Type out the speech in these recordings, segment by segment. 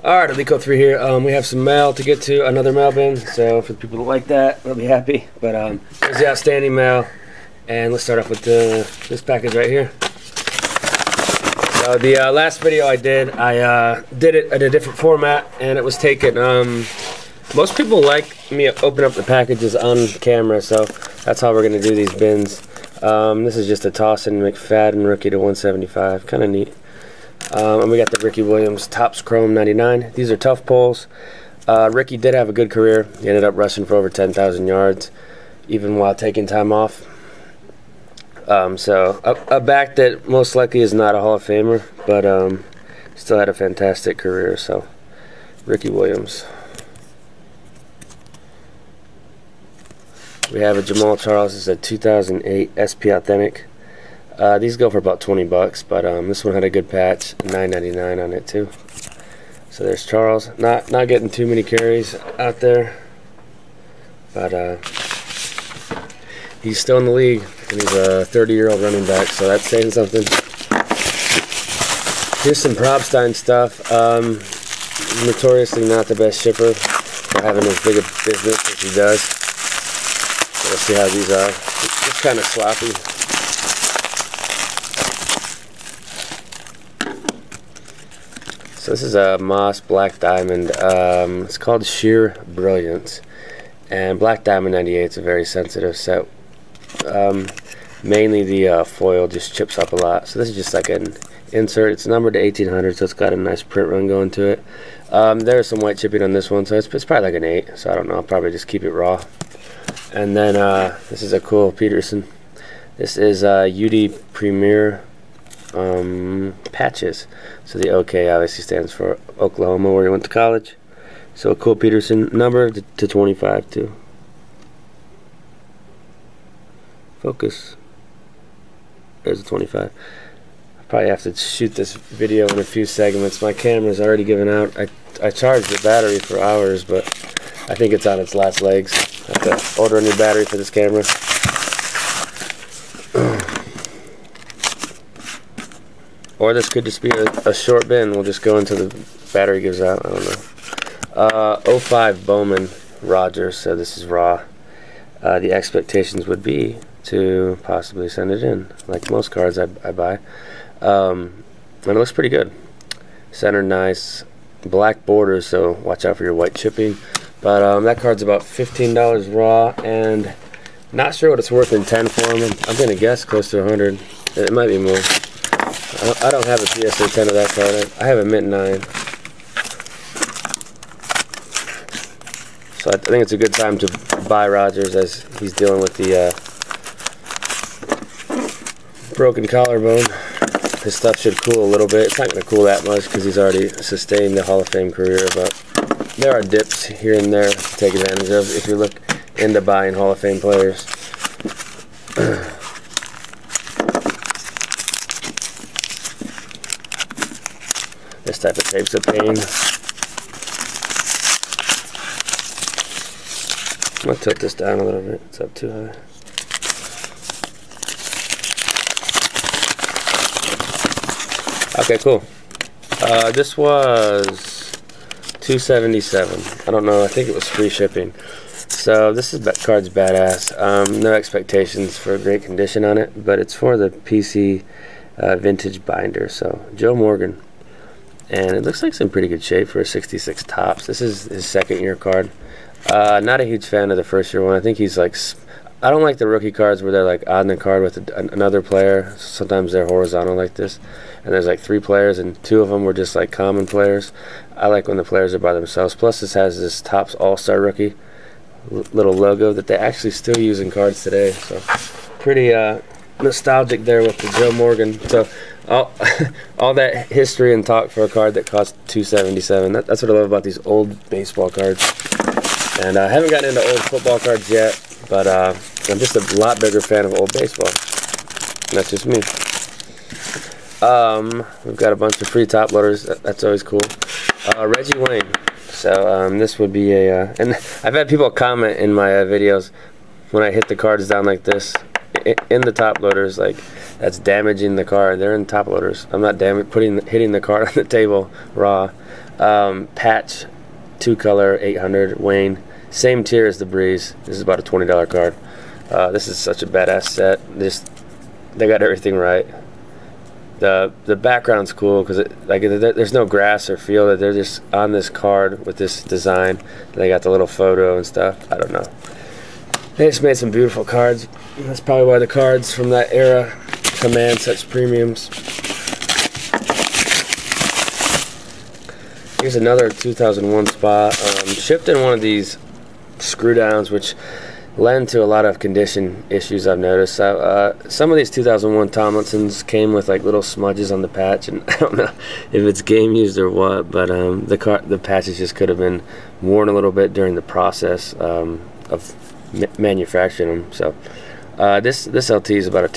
Alright, Alico 3 here. We have some mail to get to, another mail bin. So for the people that like that, they'll be happy. But here's the outstanding mail. And let's start off with this package right here. So the last video I did it in a different format, and it was taken. Most people like me open up the packages on camera, so that's how we're going to do these bins. This is just a Tossin McFadden rookie to 175. Kind of neat. And we got the Ricky Williams Topps Chrome 99. These are tough pulls. Ricky did have a good career. He ended up rushing for over 10,000 yards, even while taking time off. So a back that most likely is not a Hall of Famer, but still had a fantastic career. So Ricky Williams. We have a Jamal Charles. This is a 2008 SP Authentic. These go for about 20 bucks, but this one had a good patch, $9.99 on it too. So there's Charles. Not getting too many carries out there, but he's still in the league, and he's a 30-year-old running back, so that's saying something. Here's some Probstein stuff. Notoriously not the best shipper for having as big a business as he does. So let's see how these are. It's kind of sloppy. So this is a Moss Black Diamond. It's called Sheer Brilliance, and Black Diamond 98 is a very sensitive set. Mainly the foil just chips up a lot. So this is just like an insert. It's numbered to 1800, so it's got a nice print run going to it. There's some white chipping on this one, so it's probably like an 8. So I don't know. I'll probably just keep it raw. And then this is a cool Peterson. This is UD Premier patches. So the OK obviously stands for Oklahoma, where he went to college. So a cool Peterson, number to 25 too. Focus. There's a 25. I probably have to shoot this video in a few segments. My camera's already given out. I charged the battery for hours, but I think it's on its last legs. I have to order a new battery for this camera. Or this could just be a short bin. We'll just go until the battery gives out. I don't know. 05 Bowman Rogers. So this is raw. The expectations would be to possibly send it in, like most cards I buy. And it looks pretty good. Center nice. Black borders, so watch out for your white chipping. But that card's about $15 raw, and not sure what it's worth in 10 form. I'm going to guess close to 100. It might be more. I don't have a PSA 10 of that card. I have a mint 9. So I think it's a good time to buy Rogers, as he's dealing with the broken collarbone. His stuff should cool a little bit. It's not going to cool that much because he's already sustained the Hall of Fame career, but there are dips here and there to take advantage of if you look into buying Hall of Fame players. This type of tape's a pain. I'm going to tilt this down a little bit. It's up too high. Okay, cool. This was $277. I don't know. I think it was free shipping. So this card's badass. No expectations for great condition on it, but it's for the PC vintage binder. So Joe Morgan. And it looks like it's in pretty good shape for a 66 Topps. This is his second-year card. Not a huge fan of the first-year one. I think he's like... I don't like the rookie cards where they're like on the card with another player. Sometimes they're horizontal like this. And there's like 3 players, and 2 of them were just like common players. I like when the players are by themselves. Plus this has this Topps All-Star Rookie little logo that they actually still use in cards today. So pretty nostalgic there with the Joe Morgan. So all that history and talk for a card that cost $277. That's what I love about these old baseball cards. And I haven't gotten into old football cards yet, but I'm just a lot bigger fan of old baseball. And that's just me. We've got a bunch of free top loaders. That's always cool. Reggie Wayne. So this would be a... and I've had people comment in my videos when I hit the cards down like this. in the top loaders, like that's damaging the card. They're in top loaders. I'm not hitting the card on the table raw. Patch 2-color 800 Wayne, same tier as the Brees. This is about a $20 card. This is such a badass set. They got everything right. The background's cool because there's no grass or field. They're just on this card with this design. They got the little photo and stuff. I don't know. They just made some beautiful cards. That's probably why the cards from that era command such premiums. Here's another 2001 spot. Shipped in one of these screw downs, which lend to a lot of condition issues I've noticed. Some of these 2001 Tomlinsons came with like little smudges on the patch, and I don't know if it's game used or what, but the patches just could have been worn a little bit during the process of manufacturing them. So this LT is about a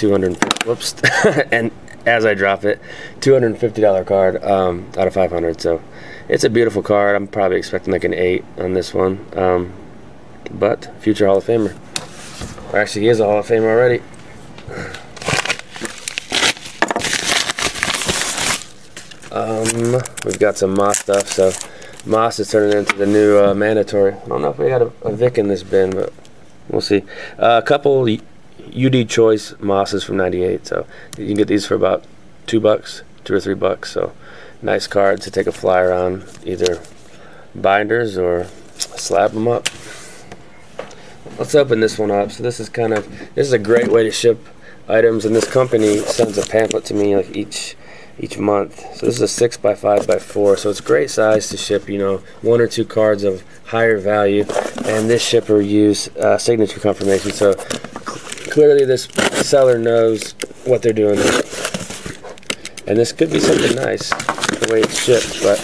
and as I drop it, $250 card out of 500. So it's a beautiful card. I'm probably expecting like an 8 on this one. But future Hall of Famer. Or actually, he is a Hall of Famer already. We've got some Moss stuff. So Moss is turning into the new mandatory. I don't know if we got a Vick in this bin, but we'll see. A couple UD Choice Mosses from '98. So you can get these for about $2, $2 or $3. So nice cards to take a flyer on, either binders or slab them up. Let's open this one up. So this is a great way to ship items, and this company sends a pamphlet to me like each month. So this is a 6x5x4, so it's great size to ship, you know, 1 or 2 cards of higher value. And this shipper used signature confirmation, so clearly this seller knows what they're doing. And this could be something nice the way it's shipped, but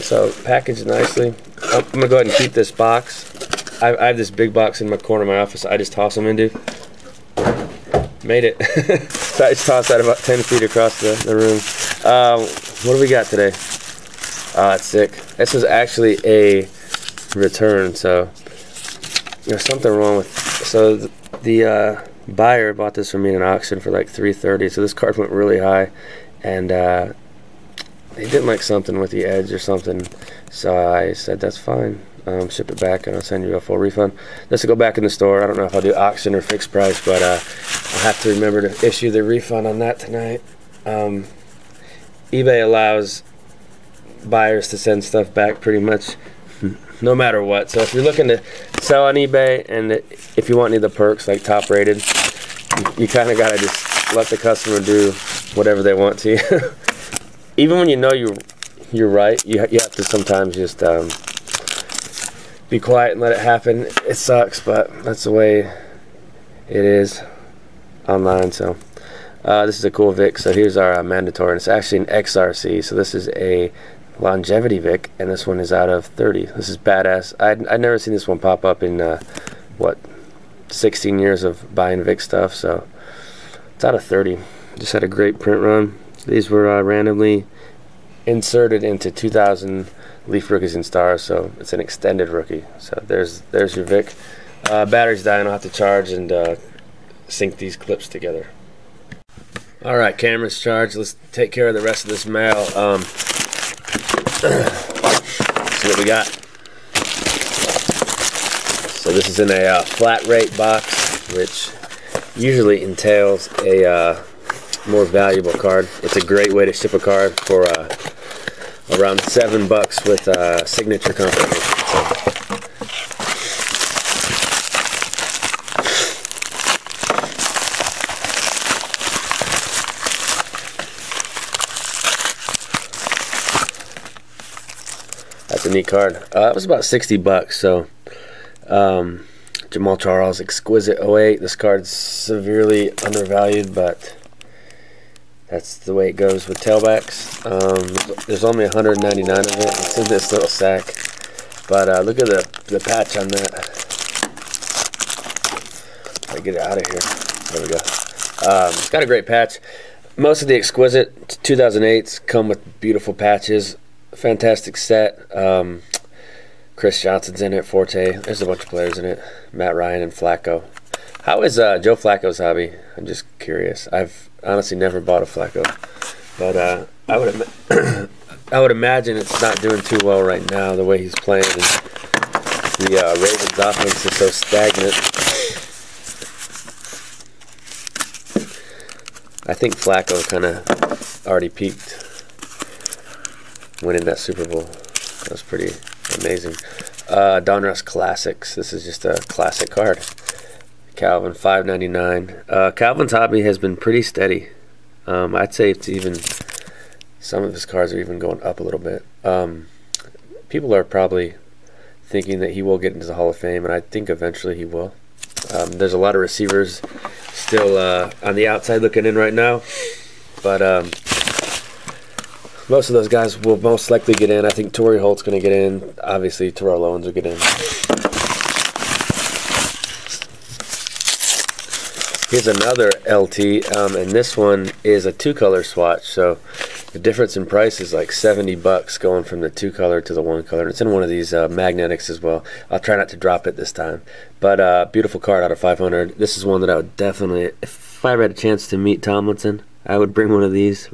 so packaged nicely. I'm gonna go ahead and keep this box. I have this big box in my corner of my office. I just toss them into. Made it. So I just tossed that about 10 feet across the room. What do we got today? It's sick. This was actually a return, so there's something wrong with. So the buyer bought this from me in an auction for like $330. So this card went really high, and he didn't like something with the edge or something. So I said that's fine. Ship it back and I'll send you a full refund. This will go back in the store. I don't know if I'll do auction or fixed price, but I'll have to remember to issue the refund on that tonight. eBay allows buyers to send stuff back pretty much no matter what. So if you're looking to sell on eBay, and if you want any of the perks like top rated, you kind of got to just let the customer do whatever they want to you. Even when you know you're right, you have to sometimes just be quiet and let it happen. It sucks, but that's the way it is online. So this is a cool Vick. So here's our mandatory, and it's actually an XRC. So this is a longevity Vick, and this one is out of 30. This is badass. I'd never seen this one pop up in what, 16 years of buying Vick stuff. So it's out of 30. Just had a great print run. These were randomly inserted into 2000 Leaf Rookies and Stars, so it's an extended rookie. So there's your Vick. Battery's dying. I'll have to charge and sync these clips together. Alright, camera's charged. Let's take care of the rest of this mail. See what we got. So this is in a flat rate box, which usually entails a more valuable card. It's a great way to ship a card for around $7 with signature confirmation. That's a neat card. It was about $60. So Jamal Charles, Exquisite 08. This card's severely undervalued, but that's the way it goes with tailbacks. There's only 199 of it. It's in this little sack. But look at the patch on that. I get it out of here. There we go. It's got a great patch. Most of the Exquisite 2008s come with beautiful patches. Fantastic set. Chris Johnson's in it. Forte. There's a bunch of players in it. Matt Ryan and Flacco. How is Joe Flacco's hobby? I'm just curious. I've honestly never bought a Flacco, but I would imagine it's not doing too well right now. The way he's playing, and the Ravens' offense is so stagnant. I think Flacco kind of already peaked winning that Super Bowl. That was pretty amazing. Donruss Classics. This is just a classic card. Calvin, $5.99. Calvin's hobby has been pretty steady. I'd say it's even, some of his cards are even going up a little bit. People are probably thinking that he will get into the Hall of Fame, and I think eventually he will. There's a lot of receivers still on the outside looking in right now, but most of those guys will most likely get in. I think Torrey Holt's going to get in. Obviously, Terrell Owens will get in. Here's another LT, and this one is a two-color swatch. So the difference in price is like $70 going from the two-color to the one-color. It's in one of these magnetics as well. I'll try not to drop it this time. But beautiful card out of 500. This is one that I would definitely, if I ever had a chance to meet Tomlinson, I would bring one of these.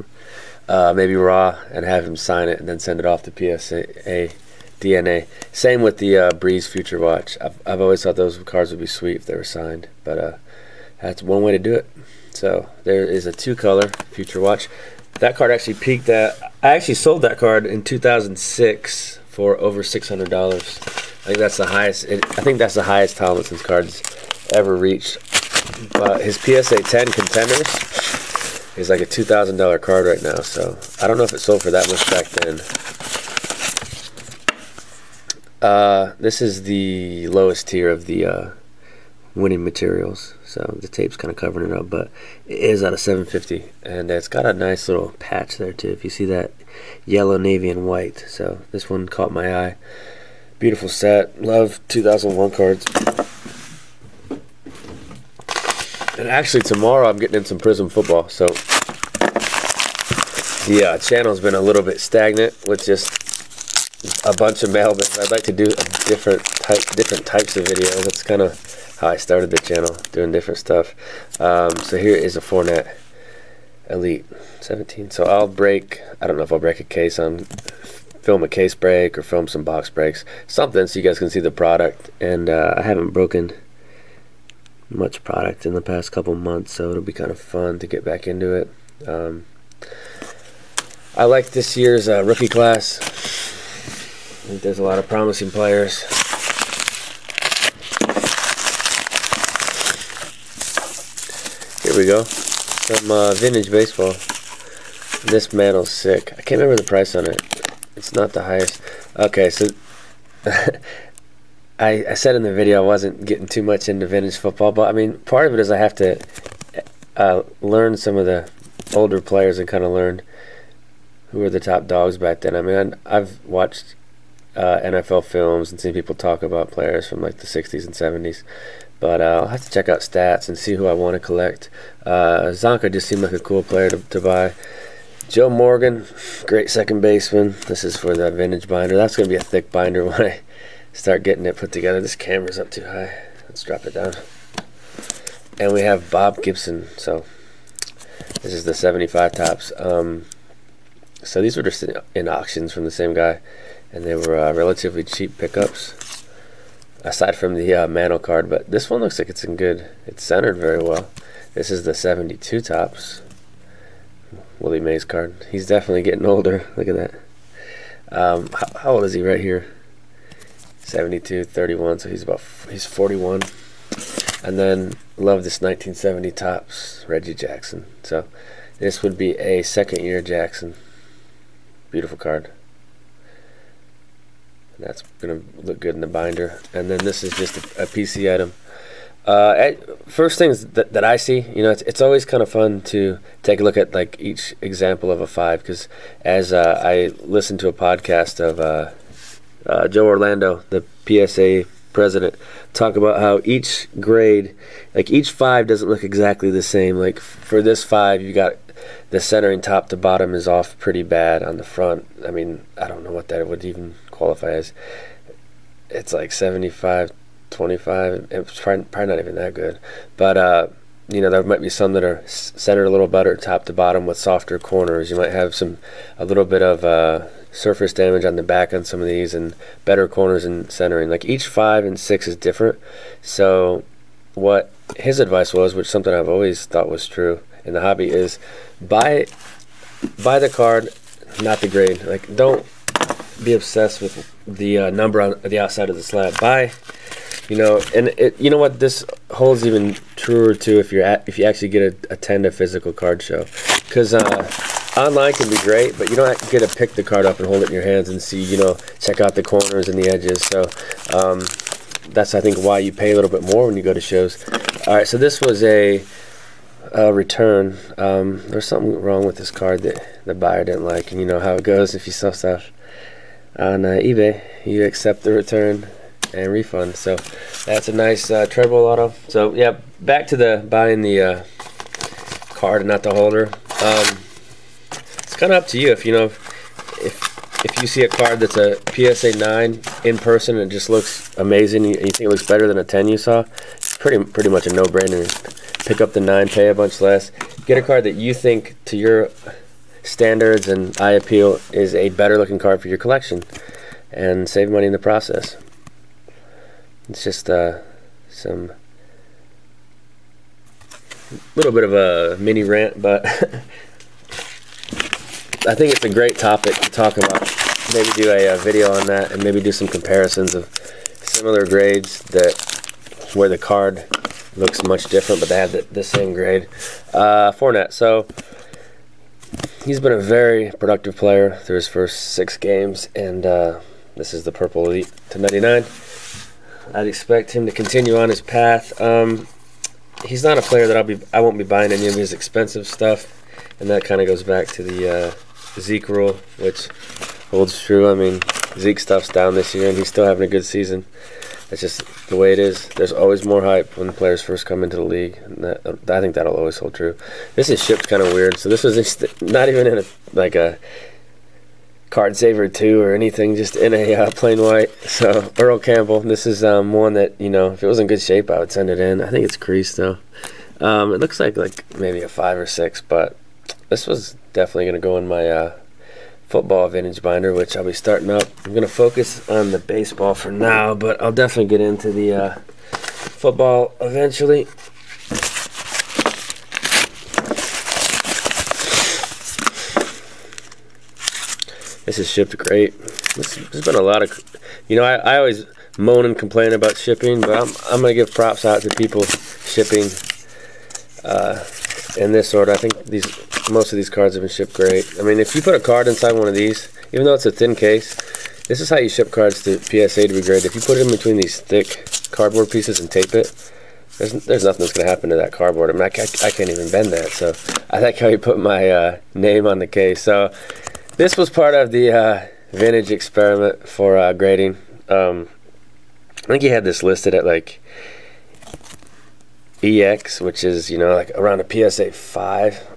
Maybe raw, and have him sign it and then send it off to PSA DNA. Same with the Brees Future Watch. I've always thought those cards would be sweet if they were signed, but that's one way to do it. So there is a two-color Future Watch. That card actually peaked at, I actually sold that card in 2006 for over $600. I think that's the highest. I think that's the highest Tomlinson's cards ever reached. But his PSA 10 Contenders is like a $2,000 card right now, so I don't know if it sold for that much back then. This is the lowest tier of the winning materials, so the tape's kind of covering it up, but it is out of 750, and it's got a nice little patch there too, if you see that yellow, navy, and white. So this one caught my eye. Beautiful set. Love 2001 cards. And actually tomorrow I'm getting in some Prism football, so the channel's been a little bit stagnant with just a bunch of Mailbins. I'd like to do different types of videos. That's kind of how I started the channel, doing different stuff. So here is a Fournette Elite 17. So I'll break, I don't know if I'll break a case on, film a case break or film some box breaks, something so you guys can see the product. And I haven't broken much product in the past couple months, so it'll be kind of fun to get back into it. I like this year's rookie class. I think there's a lot of promising players. Here we go, some vintage baseball. This mantel's sick. I can't remember the price on it. It's not the highest. Okay, so I said in the video I wasn't getting too much into vintage football, but I mean, part of it is I have to learn some of the older players and kind of learn who were the top dogs back then. I mean, I've watched NFL films and seen people talk about players from like the 60s and 70s, but I'll have to check out stats and see who I want to collect. Zonka just seemed like a cool player to buy. Joe Morgan, great second baseman. This is for the vintage binder. That's going to be a thick binder when I start getting it put together. This camera's up too high. Let's drop it down. And we have Bob Gibson. So this is the 75 tops. So these were just in auctions from the same guy, and they were relatively cheap pickups, aside from the Mantle card. But this one looks like it's in good. It's centered very well. This is the 72 tops. Willie Mays card. He's definitely getting older. Look at that. How old is he right here? 72, 31. So he's 41. And then love this 1970 tops Reggie Jackson. So this would be a second-year Jackson. Beautiful card. That's gonna look good in the binder. And then this is just a PC item. First things that I see, you know, it's always kind of fun to take a look at like each example of a 5, because as I listened to a podcast of Joe Orlando, the PSA president, talk about how each grade, like each 5 doesn't look exactly the same. Like for this 5, you got the centering top to bottom is off pretty bad on the front. I mean, I don't know what that would even qualify as. It's like 75 25. It's probably not even that good, but you know, there might be some that are centered a little better top to bottom with softer corners. You might have a little bit of surface damage on the back on some of these, and better corners and centering. Like each 5 and 6 is different. So what his advice was, which something I've always thought was true in the hobby, is buy the card, not the grade. Like, don't be obsessed with the number on the outside of the slab. Buy, you know, and you know what, this holds even truer too if you actually get a attend a physical card show, because online can be great, but you don't get to pick the card up and hold it in your hands and see, you know, check out the corners and the edges. So that's, I think, why you pay a little bit more when you go to shows. All right, so this was a return. There's something wrong with this card that the buyer didn't like, and you know how it goes if you sell stuff on eBay. You accept the return and refund. So that's a nice treble auto. So yeah, back to the buying the card and not the holder. It's kind of up to you. If you know, if you see a card that's a PSA 9 in person and it just looks amazing, and you think it looks better than a 10 you saw, it's pretty much a no-brainer. Pick up the 9, pay a bunch less, get a card that you think to your standards and eye appeal is a better looking card for your collection, and save money in the process. It's just some little bit of a mini rant, but I think it's a great topic to talk about. Maybe do a video on that, and maybe do some comparisons of similar grades where the card looks much different, but they have the same grade. Fournette. So he's been a very productive player through his first 6 games, and this is the Purple Elite /99. I'd expect him to continue on his path. He's not a player that I won't be buying any of his expensive stuff, and that kind of goes back to the Zeke rule, which holds true. I mean, Zeke stuff's down this year, and he's still having a good season. That's just the way it is. There's always more hype when players first come into the league, and I think that'll always hold true. This is shipped kind of weird, so this was not even in a card saver 2 or anything, just in a plain white. So Earl Campbell. This is one that, you know, if it was in good shape, I would send it in. I think it's creased though. It looks like maybe a 5 or 6, but this was definitely going to go in my football vintage binder, which I'll be starting up. I'm going to focus on the baseball for now, but I'll definitely get into the football eventually. This is shipped great. There's been a lot of, you know, I always moan and complain about shipping, but I'm going to give props out to people shipping in this order. I think most of these cards have been shipped great. I mean, if you put a card inside one of these, even though it's a thin case, this is how you ship cards to PSA to be graded. If you put it in between these thick cardboard pieces and tape it, there's nothing that's going to happen to that cardboard. I mean, I can't even bend that. So I like how you put my name on the case. So this was part of the vintage experiment for grading. I think he had this listed at like EX, which is, you know, like around a PSA 5.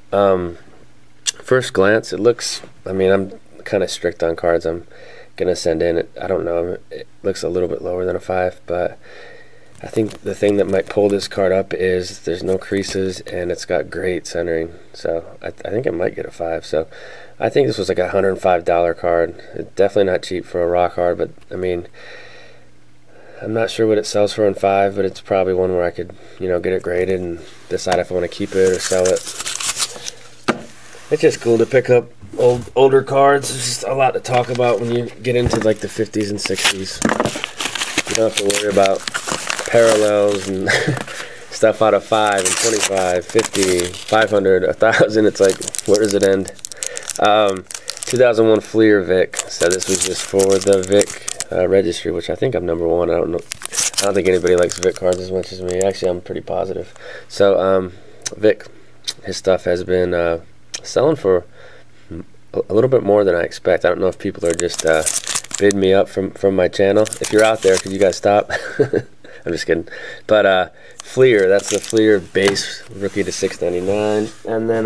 First glance, it looks, I mean, I'm kind of strict on cards I'm going to send in. I don't know, it looks a little bit lower than a 5, but I think the thing that might pull this card up is there's no creases and it's got great centering. So I think it might get a 5. So I think this was like a $105 card. It's definitely not cheap for a raw card, but I mean, I'm not sure what it sells for in 5, but it's probably one where I could, you know, get it graded and decide if I want to keep it or sell it. It's just cool to pick up older cards. There's just a lot to talk about when you get into like the 50s and 60s. You don't have to worry about parallels and stuff out of 5 and 25, 50, 500, 1,000. It's like, where does it end? 2001 Fleer Vick. So this was just for the Vick registry, which I think I'm number 1. I don't think anybody likes Vick cards as much as me. Actually, I'm pretty positive. So Vick, his stuff has been selling for a little bit more than I expect. I don't know if people are just bidding me up from my channel. If you're out there, could you guys stop? I'm just kidding. But Fleer, that's the Fleer base rookie to $6.99, and then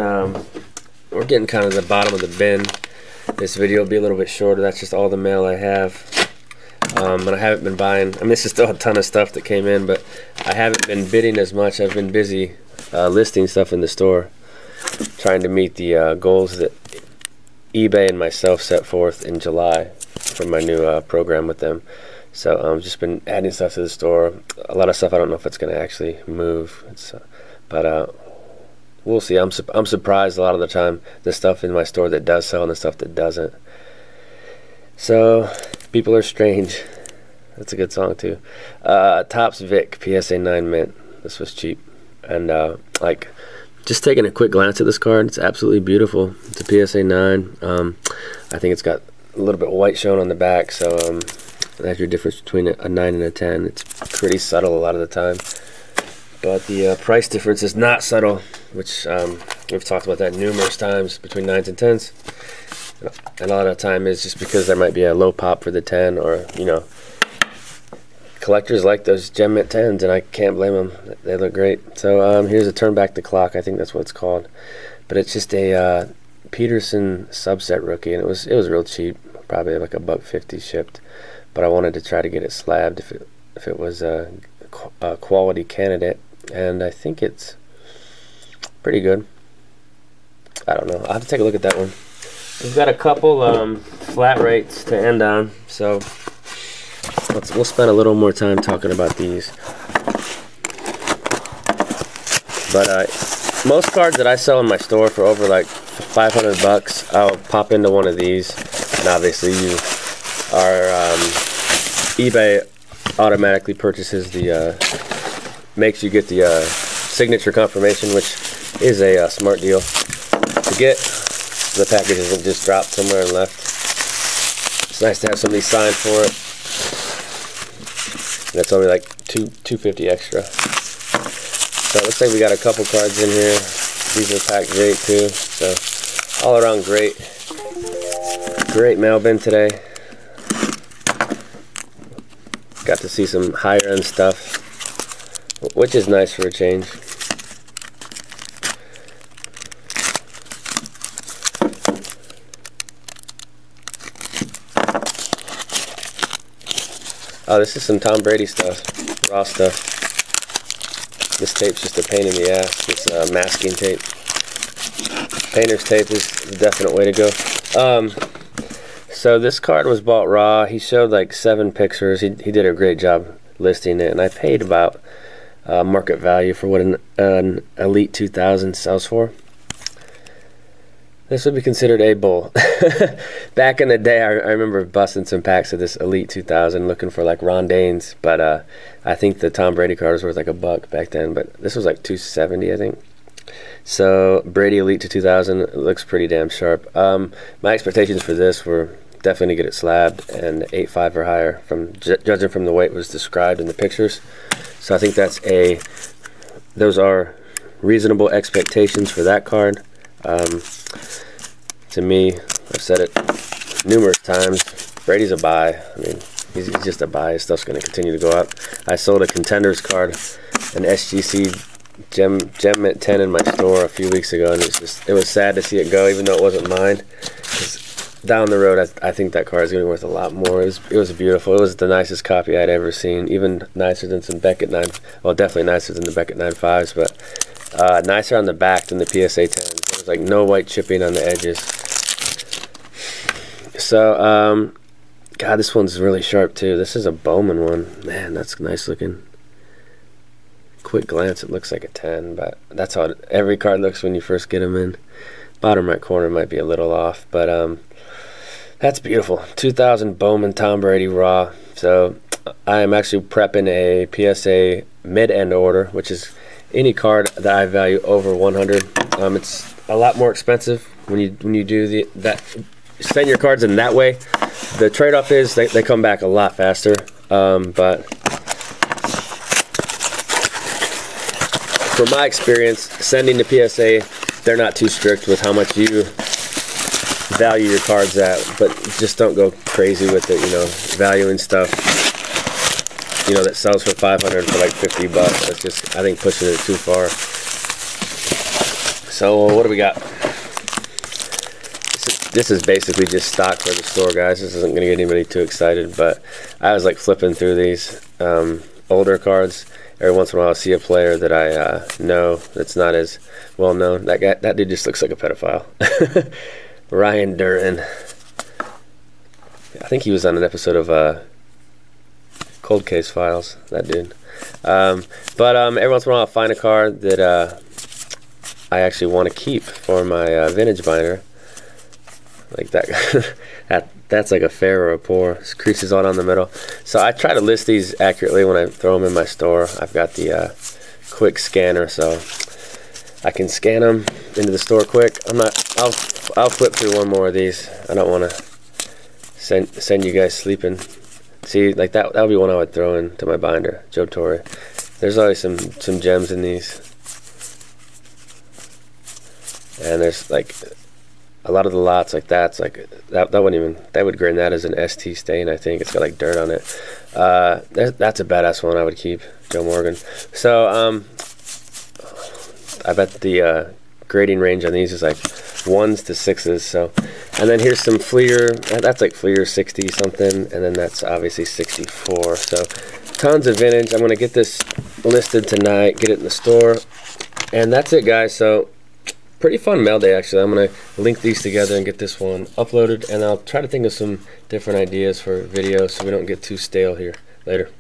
we're getting kind of the bottom of the bin. This video will be a little bit shorter. That's just all the mail I have. And I haven't been buying. I mean, this is still a ton of stuff that came in, but I haven't been bidding as much. I've been busy listing stuff in the store, trying to meet the goals that eBay and myself set forth in July for my new program with them. So I've just been adding stuff to the store. A lot of stuff I don't know if it's going to actually move. But we'll see. I'm surprised a lot of the time, the stuff in my store that does sell and the stuff that doesn't. So people are strange. That's a good song too. Topps Vick PSA 9 mint. This was cheap. And like, just taking a quick glance at this card, it's absolutely beautiful. It's a PSA 9. I think it's got a little bit of white shown on the back, so that's your difference between a 9 and a 10. It's pretty subtle a lot of the time, but the price difference is not subtle, which we've talked about that numerous times between 9s and 10s. And a lot of the time is just because there might be a low pop for the 10, or you know, collectors like those gem mint 10s, and I can't blame them. They look great. So here's a turn back the clock. I think that's what it's called, but it's just a Peterson subset rookie, and it was real cheap, probably like $1.50 shipped. But I wanted to try to get it slabbed if it was a quality candidate, and I think it's pretty good. I don't know. I'll have to take a look at that one. We've got a couple flat rates to end on, so we'll spend a little more time talking about these. But most cards that I sell in my store for over like $500, I'll pop into one of these, and obviously eBay automatically purchases the makes you get the signature confirmation, which is a smart deal to get. The package isn't just dropped somewhere and left. It's nice to have somebody sign for it. And it's only like $2.50 extra. So it looks like we got a couple cards in here. These are packed great too. So all around great mail bin today. Got to see some higher end stuff, which is nice for a change. Oh, this is some Tom Brady stuff, raw stuff. This tape's just a pain in the ass. This masking tape. Painter's tape is the definite way to go. So this card was bought raw. He showed like 7 pictures. He did a great job listing it, and I paid about market value for what an Elite 2000 sells for. This would be considered a bull. Back in the day, I remember busting some packs of this Elite 2000 looking for like Rondanes, but I think the Tom Brady card was worth like $1 back then, but this was like $270, I think. So Brady Elite to 2000, it looks pretty damn sharp. My expectations for this were definitely to get it slabbed and 8.5 or higher, from judging from the way it was described in the pictures. So I think those are reasonable expectations for that card. To me, I've said it numerous times, Brady's a buy. I mean, he's just a buy. His stuff's going to continue to go up. I sold a Contenders card, an SGC Gem Mint 10 in my store a few weeks ago, and it was sad to see it go, even though it wasn't mine. Down the road, I think that card is going to be worth a lot more. It was beautiful. It was the nicest copy I'd ever seen, even nicer than some Beckett 9. Well, definitely nicer than the Beckett 9.5s, but nicer on the back than the PSA 10s. There was like no white chipping on the edges. So, God, this one's really sharp too. This is a Bowman one. Man, that's nice looking. Quick glance, it looks like a 10, but that's how every card looks when you first get them in. Bottom right corner might be a little off, but that's beautiful. 2000 Bowman Tom Brady raw. So I am actually prepping a PSA mid-end order, which is any card that I value over 100. It's a lot more expensive when you do that. Send your cards in that way. The trade-off is they come back a lot faster, but from my experience, sending to PSA, they're not too strict with how much you value your cards at, but just don't go crazy with it, you know, valuing stuff, you know, that sells for 500 for like 50 bucks. That's just, I think, pushing it too far. So what do we got? This is This is basically just stock for the store, guys. This isn't going to get anybody too excited, but I was like flipping through these older cards. Every once in a while I'll see a player that I know that's not as well known. That dude just looks like a pedophile. Ryan Duran. I think he was on an episode of Cold Case Files, that dude. But every once in a while I'll find a card that I actually want to keep for my vintage binder. Like that. That's like a fair or a poor. This creases all down the middle. So I try to list these accurately when I throw them in my store. I've got the quick scanner, so I can scan them into the store quick. I'll flip through one more of these. I don't want to send you guys sleeping. See, like that would be one I would throw into my binder. Joe Torre. There's always some gems in these, and there's like a lot of the lots like that's like that wouldn't even, that would grain that as an ST stain. I think it's got like dirt on it. That's a badass one I would keep, Joe Morgan. So I bet the grading range on these is like 1s to 6s. So, and then here's some Fleer. That's like Fleer 60 something, and then that's obviously 64. So tons of vintage. I'm gonna get this listed tonight, get it in the store, and that's it, guys. So pretty fun mail day, actually. I'm gonna link these together and get this one uploaded, and I'll try to think of some different ideas for videos so we don't get too stale here. Later.